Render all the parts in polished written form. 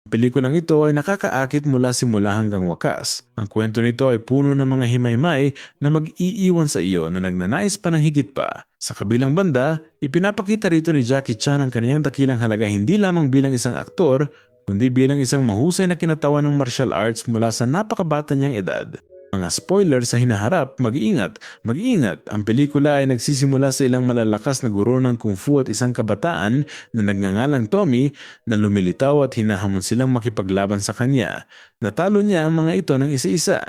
Pelikulang ito ay nakakaakit mula simula hanggang wakas. Ang kwento nito ay puno ng mga himaymay na mag-iiwan sa iyo na nagnanais pa ng higit pa. Sa kabilang banda, ipinapakita rito ni Jackie Chan ang kaniyang dakilang halaga hindi lamang bilang isang aktor, kundi bilang isang mahusay na kinatawan ng martial arts mula sa napakabata niyang edad. Mga spoiler sa hinaharap, mag-iingat. Mag-iingat, ang pelikula ay nagsisimula sa ilang malalakas na guro ng kung fu at isang kabataan na nagngangalang Tommy na lumilitaw at hinahamon silang makipaglaban sa kanya. Natalo niya ang mga ito ng isa-isa.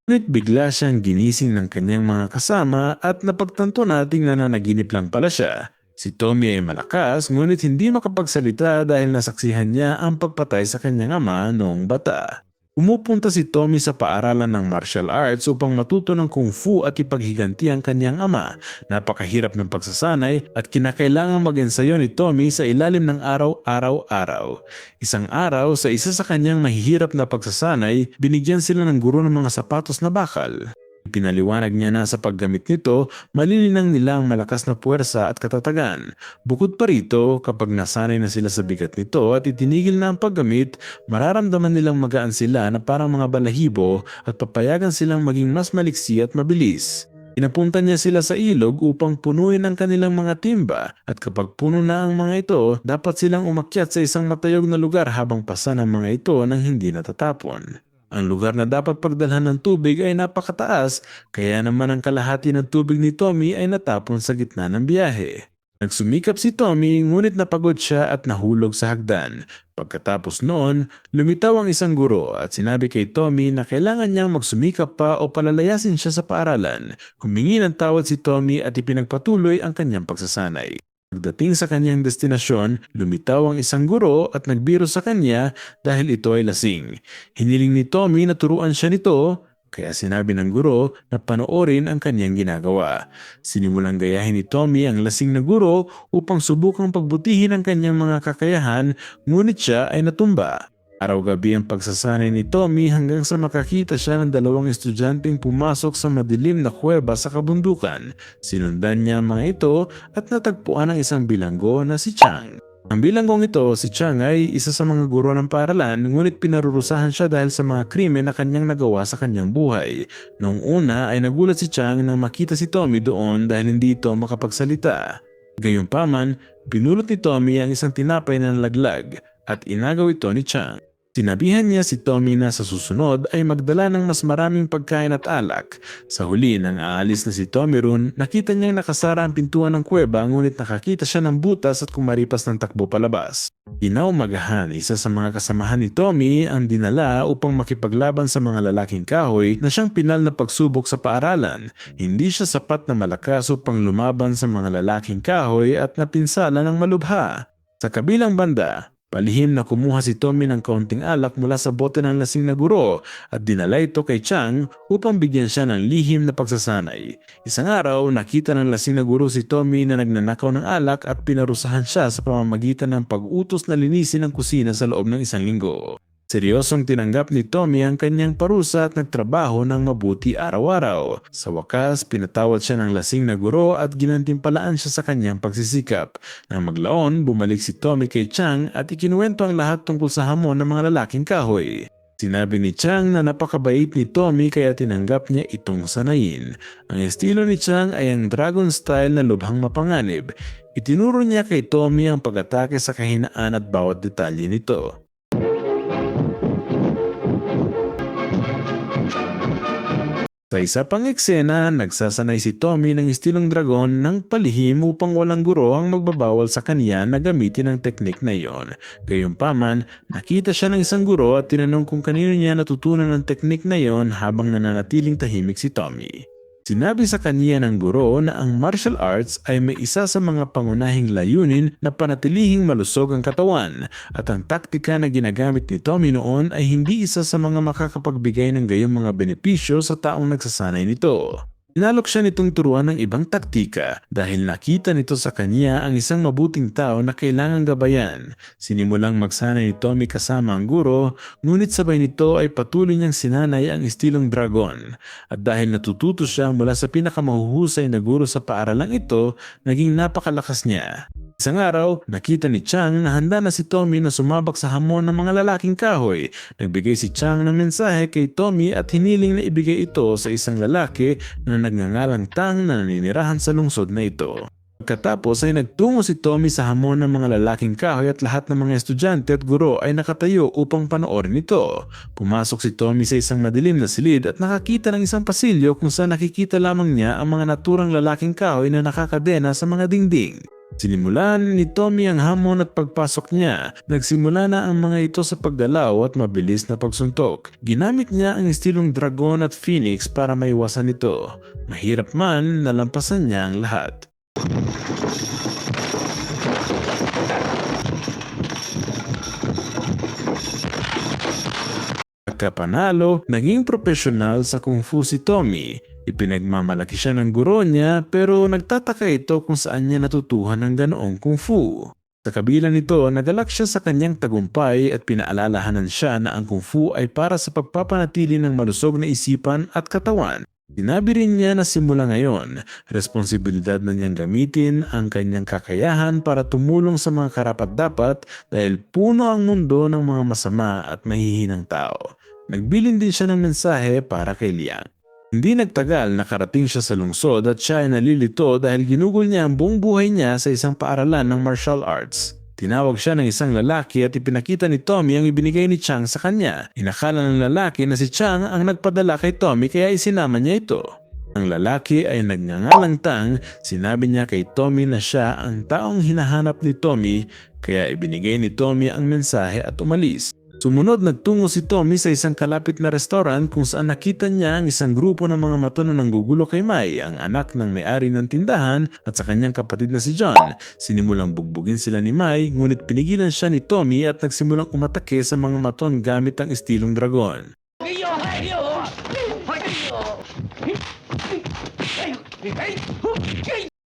Ngunit bigla siyang ginising ng kanyang mga kasama at napagtanto nating nananaginip lang pala siya. Si Tommy ay malakas ngunit hindi makapagsalita dahil nasaksihan niya ang pagpatay sa kanyang ama noong bata. Pumupunta si Tommy sa paaralan ng martial arts upang matuto ng kung fu at ipaghiganti ang kanyang ama. Napakahirap ng pagsasanay at kinakailangang mag-ensayo ni Tommy sa ilalim ng araw-araw. Isang araw sa isa sa kanyang mahihirap na pagsasanay, binigyan sila ng guro ng mga sapatos na bakal. Pinaliwanag niya na sa paggamit nito, malilinang nila ang malakas na puwersa at katatagan. Bukod pa rito, kapag nasanay na sila sa bigat nito at itinigil na ang paggamit, mararamdaman nilang magaan sila na parang mga balahibo at papayagan silang maging mas maliksi at mabilis. Inapunta niya sila sa ilog upang punuin ang kanilang mga timba at kapag puno na ang mga ito, dapat silang umakyat sa isang matayog na lugar habang pasa ng mga ito nang hindi natatapon. Ang lugar na dapat pagdalhan ng tubig ay napakataas, kaya naman ang kalahati ng tubig ni Tommy ay natapon sa gitna ng biyahe. Nagsumikap si Tommy ngunit napagod siya at nahulog sa hagdan. Pagkatapos noon, lumitaw ang isang guro at sinabi kay Tommy na kailangan niyang magsumikap pa o palalayasin siya sa paaralan. Humingi ng tawad si Tommy at ipinagpatuloy ang kanyang pagsasanay. Pagdating sa kanyang destinasyon, lumitaw ang isang guro at nagbiro sa kanya dahil ito ay lasing. Hiniling ni Tommy na turuan siya nito, kaya sinabi ng guro na panoorin ang kanyang ginagawa. Sinimulang gayahin ni Tommy ang lasing na guro upang subukang pagbutihin ang kanyang mga kakayahan, ngunit siya ay natumba. Araw-gabi ang pagsasanay ni Tommy hanggang sa makakita siya ng dalawang estudyanteng pumasok sa madilim na kuweba sa kabundukan. Sinundan niya ang mga ito at natagpuan ang isang bilanggo na si Chang. Ang bilanggong ito, si Chang, ay isa sa mga guro ng paaralan ngunit pinarurusahan siya dahil sa mga krimen na kanyang nagawa sa kanyang buhay. Noong una ay nagulat si Chang nang makita si Tommy doon dahil hindi ito makapagsalita. Gayunpaman, pinulot ni Tommy ang isang tinapay na nalaglag at inagaw ito ni Chang. Sinabihan niya si Tommy na sa susunod ay magdala ng mas maraming pagkain at alak. Sa huli nang aalis na si Tommy roon, nakita niyang nakasara ang pintuan ng kuweba ngunit nakakita siya ng butas at kumaripas ng takbo palabas. Kinaumagahan, isa sa mga kasamahan ni Tommy ang dinala upang makipaglaban sa mga lalaking kahoy na siyang pinal na pagsubok sa paaralan. Hindi siya sapat na malakas upang lumaban sa mga lalaking kahoy at napinsala ng malubha. Sa kabilang banda, palihim na kumuha si Tommy ng kaunting alak mula sa bote ng lasing na guro at dinala ito kay Chang upang bigyan siya ng lihim na pagsasanay. Isang araw, nakita ng lasing na guro si Tommy na nagnanakaw ng alak at pinarusahan siya sa pamamagitan ng pag-utos na linisin ang kusina sa loob ng isang linggo. Seryosong tinanggap ni Tommy ang kanyang parusa at nagtrabaho ng mabuti araw-araw. Sa wakas, pinatawad siya ng lasing na guro at ginantimpalaan siya sa kanyang pagsisikap. Nang maglaon, bumalik si Tommy kay Chang at ikinuwento ang lahat tungkol sa hamon ng mga lalaking kahoy. Sinabi ni Chang na napakabait ni Tommy kaya tinanggap niya itong sanayin. Ang estilo ni Chang ay ang dragon style na lubhang mapanganib. Itinuro niya kay Tommy ang pag-atake sa kahinaan at bawat detalye nito. Sa isa pang eksena, nagsasanay si Tommy ng estilong dragon ng palihim upang walang guro ang magbabawal sa kanya na gamitin ang teknik na iyon. Gayunpaman, nakita siya ng isang guro at tinanong kung kanino niya natutunan ang teknik na iyon habang nananatiling tahimik si Tommy. Sinabi sa kanya ng guro na ang martial arts ay may isa sa mga pangunahing layunin na panatilihing malusog ang katawan at ang taktika na ginagamit ni Tommy noon ay hindi isa sa mga makakapagbigay ng gayong mga benepisyo sa taong nagsasanay nito. Inalok siya nitong turuan ng ibang taktika dahil nakita nito sa kanya ang isang mabuting tao na kailangang gabayan. Sinimulang magsanay ni Tommy kasama ang guro, ngunit sabay nito ay patuloy niyang sinanay ang estilong dragon. At dahil natututo siya mula sa pinakamahuhusay na guro sa paaralang ito, naging napakalakas niya. Isang araw, nakita ni Chang na handa na si Tommy na sumabak sa hamon ng mga lalaking kahoy. Nagbigay si Chang ng mensahe kay Tommy at hiniling na ibigay ito sa isang lalaki na nagngangalang Tang na naninirahan sa lungsod na ito. Pagkatapos ay nagtungo si Tommy sa hamon ng mga lalaking kahoy at lahat ng mga estudyante at guro ay nakatayo upang panoorin ito. Pumasok si Tommy sa isang madilim na silid at nakakita ng isang pasilyo kung saan nakikita lamang niya ang mga naturang lalaking kahoy na nakakadena sa mga dingding. Sinimulan ni Tommy ang hamon at pagpasok niya. Nagsimula na ang mga ito sa pagdalaw at mabilis na pagsuntok. Ginamit niya ang estilong dragon at phoenix para maiwasan ito. Mahirap man, nalampasan niya ang lahat. Pagkapanalo, naging profesional sa kung fu si Tommy. Ipinagmamalaki siya ng guro niya pero nagtataka ito kung saan niya natutuhan ng ganoong kung fu. Sa kabila nito, nagalak siya sa kanyang tagumpay at pinaalalahanan siya na ang kung fu ay para sa pagpapanatili ng malusog na isipan at katawan. Sinabi rin niya na simula ngayon, responsibilidad na niyang gamitin ang kanyang kakayahan para tumulong sa mga karapat-dapat dahil puno ang mundo ng mga masama at mahihinang tao. Nagbilin din siya ng mensahe para kay Liang. Hindi nagtagal nakarating siya sa lungsod at siya ay nalilito dahil ginugol niya ang buong buhay niya sa isang paaralan ng martial arts. Tinawag siya ng isang lalaki at ipinakita ni Tommy ang ibinigay ni Chang sa kanya. Inakala ng lalaki na si Chang ang nagpadala kay Tommy kaya isinama niya ito. Ang lalaki ay nagngangalang Tang, sinabi niya kay Tommy na siya ang taong hinahanap ni Tommy kaya ibinigay ni Tommy ang mensahe at umalis. Sumunod nagtungo si Tommy sa isang kalapit na restaurant kung saan nakita niya ang isang grupo ng mga mata na nanggugulo kay Mai, ang anak ng may-ari ng tindahan at sa kanyang kapatid na si John. Sinimulang bugbugin sila ni Mai ngunit pinigilan siya ni Tommy at nagsimulang umatake sa mga maton gamit ang estilong dragon.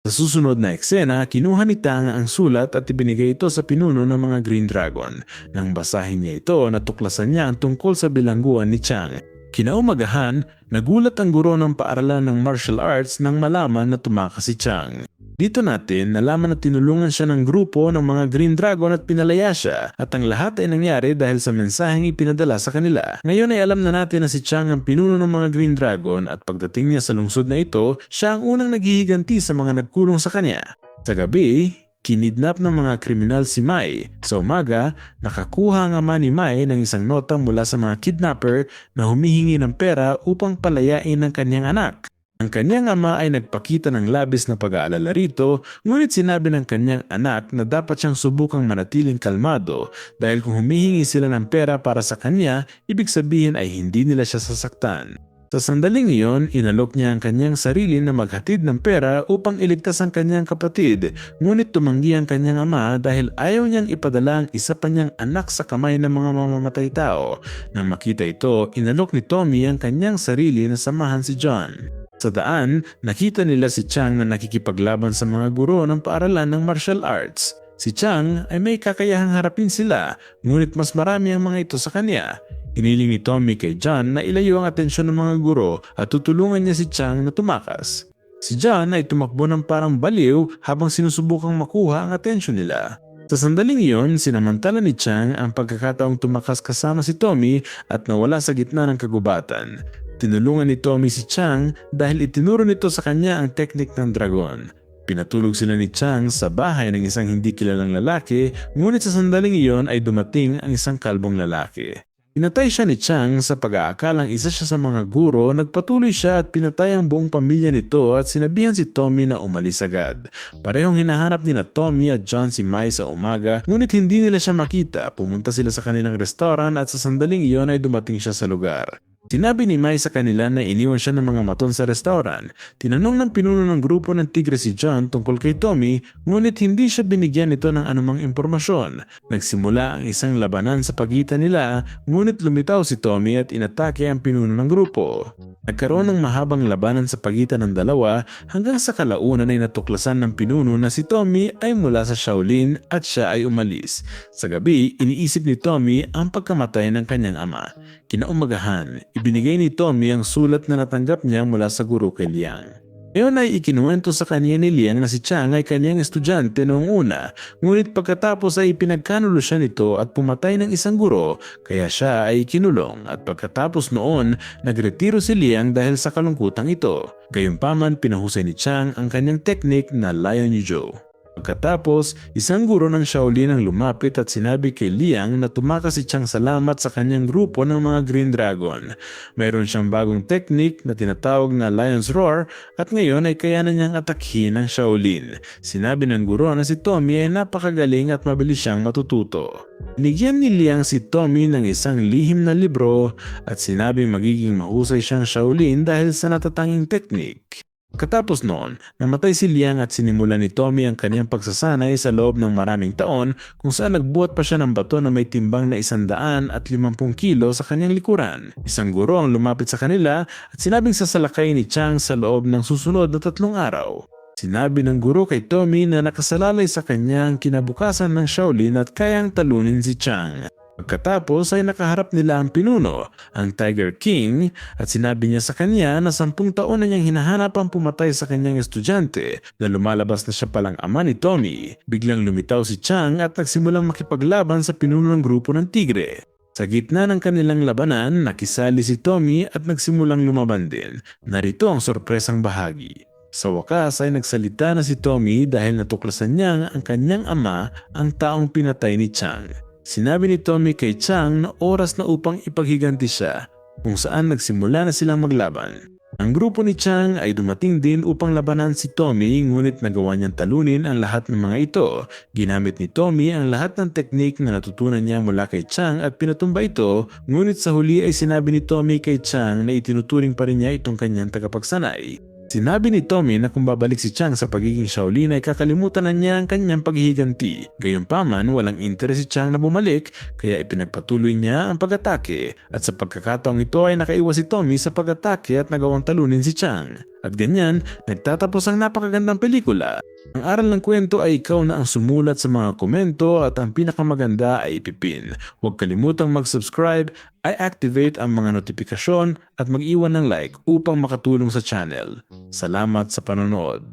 Sa susunod na eksena, kinuha ni Tang ang sulat at ibinigay ito sa pinuno ng mga Green Dragon. Nang basahin niya ito, natuklasan niya ang tungkol sa bilangguan ni Chang. Kinaumagahan, nagulat ang guro ng paaralan ng martial arts nang malaman na tumakas si Chang. Dito natin nalaman na tinulungan siya ng grupo ng mga Green Dragon at pinalaya siya at ang lahat ay nangyari dahil sa mensaheng ipinadala sa kanila. Ngayon ay alam na natin na si Chang ang pinuno ng mga Green Dragon at pagdating niya sa lungsod na ito, siya ang unang naghihiganti sa mga nagkulong sa kanya. Sa gabi, kinidnap ng mga kriminal si Mai. Sa umaga, nakakuha ang ama ni Mai ng isang nota mula sa mga kidnapper na humihingi ng pera upang palayain ang kanyang anak. Ang kanyang ama ay nagpakita ng labis na pag-aalala rito, ngunit sinabi ng kanyang anak na dapat siyang subukang manatiling kalmado dahil kung humihingi sila ng pera para sa kanya, ibig sabihin ay hindi nila siya sasaktan. Sa sandaling iyon, inalok niya ang kanyang sarili na maghatid ng pera upang iligtas ang kanyang kapatid, ngunit tumanggi ang kanyang ama dahil ayaw niyang ipadala ang isa pa niyang anak sa kamay ng mga mamamatay tao. Nang makita ito, inalok ni Tommy ang kanyang sarili na samahan si John. Sa daan, nakita nila si Chang na nakikipaglaban sa mga guro ng paaralan ng martial arts. Si Chang ay may kakayahang harapin sila, ngunit mas marami ang mga ito sa kanya. Hiniling ni Tommy kay John na ilayo ang atensyon ng mga guro at tutulungan niya si Chang na tumakas. Si John ay tumakbo ng parang baliw habang sinusubukang makuha ang atensyon nila. Sa sandaling iyon, sinamantala ni Chang ang pagkakataong tumakas kasama si Tommy at nawala sa gitna ng kagubatan. Tinulungan ni Tommy si Chang dahil itinuro nito sa kanya ang teknik ng dragon. Pinatulog sila ni Chang sa bahay ng isang hindi kilalang lalaki, ngunit sa sandaling iyon ay dumating ang isang kalbong lalaki. Pinatay siya ni Chang sa pag-aakalang isa siya sa mga guro, nagpatuloy siya at pinatay ang buong pamilya nito at sinabihan si Tommy na umalis agad. Parehong hinahanap ni na Tommy at John si Mai sa umaga, ngunit hindi nila siya makita. Pumunta sila sa kanilang restaurant at sa sandaling iyon ay dumating siya sa lugar. Sinabi ni Mai sa kanila na iniwan siya ng mga maton sa restaurant. Tinanong ng pinuno ng grupo ng tigre si John tungkol kay Tommy, ngunit hindi siya binigyan nito ng anumang impormasyon. Nagsimula ang isang labanan sa pagitan nila, ngunit lumitaw si Tommy at inatake ang pinuno ng grupo. Nagkaroon ng mahabang labanan sa pagitan ng dalawa hanggang sa kalaunan ay natuklasan ng pinuno na si Tommy ay mula sa Shaolin at siya ay umalis. Sa gabi, iniisip ni Tommy ang pagkamatay ng kanyang ama. Kinaumagahan, ibinigay ni Tommy ang sulat na natanggap niya mula sa guro kay Liang. Ngayon ay ikinuwento sa kanya ni Liang na si Chang ay kanyang estudyante noong una, ngunit pagkatapos ay ipinagkanulo siya nito at pumatay ng isang guro, kaya siya ay kinulong at pagkatapos noon, nagretiro si Liang dahil sa kalungkutang ito. Gayunpaman pinahusay ni Chang ang kanyang teknik na Lion Jiu. Pagkatapos, isang guro ng Shaolin ang lumapit at sinabi kay Liang na tumakas si Chang salamat sa kanyang grupo ng mga Green Dragon. Mayroon siyang bagong teknik na tinatawag na Lion's Roar at ngayon ay kayanan niyang atakhin ng Shaolin. Sinabi ng guro na si Tommy ay napakagaling at mabilis siyang matututo. Binigyan ni Liang si Tommy ng isang lihim na libro at sinabing magiging mahusay siyang Shaolin dahil sa natatanging teknik. Katapos noon, namatay si Liang at sinimulan ni Tommy ang kanyang pagsasanay sa loob ng maraming taon kung saan nagbuhat pa siya ng bato na may timbang na 150 kilo sa kanyang likuran. Isang guro ang lumapit sa kanila at sinabing sasalakay ni Chang sa loob ng susunod na 3 araw. Sinabi ng guro kay Tommy na nakasalalay sa kanyang kinabukasan ng Shaolin at kayang talunin si Chang. Pagkatapos ay nakaharap nila ang pinuno, ang Tiger King, at sinabi niya sa kanya na 10 taon na niyang hinahanap ang pumatay sa kanyang estudyante na lumalabas na siya palang ama ni Tommy. Biglang lumitaw si Chang at nagsimulang makipaglaban sa pinuno ng grupo ng tigre. Sa gitna ng kanilang labanan, nakisali si Tommy at nagsimulang lumaban din. Narito ang sorpresang bahagi. Sa wakas ay nagsalita na si Tommy dahil natuklasan niya ang kanyang ama, ang taong pinatay ni Chang. Sinabi ni Tommy kay Chang na oras na upang ipaghiganti siya, kung saan nagsimula na silang maglaban. Ang grupo ni Chang ay dumating din upang labanan si Tommy, ngunit nagawa niyang talunin ang lahat ng mga ito. Ginamit ni Tommy ang lahat ng teknik na natutunan niya mula kay Chang at pinatumba ito, ngunit sa huli ay sinabi ni Tommy kay Chang na itinuturing pa rin niya itong kanyang tagapagsanay. Sinabi ni Tommy na kung babalik si Chang sa pagiging Shaolin ay kakalimutan na niya ang kanyang paghihiganti. Gayunpaman, walang interes si Chang na bumalik kaya ipinagpatuloy niya ang pag-atake at sa pagkakataong ito ay nakaiwas si Tommy sa pag-atake at nagawang talunin si Chang. At ganyan, nagtatapos ang napakagandang pelikula. Ang aral ng kwento ay ikaw na ang sumulat sa mga komento at ang pinakamaganda ay ipipin. Huwag kalimutang mag-subscribe, i-activate ang mga notifikasyon at mag-iwan ng like upang makatulong sa channel. Salamat sa panonood.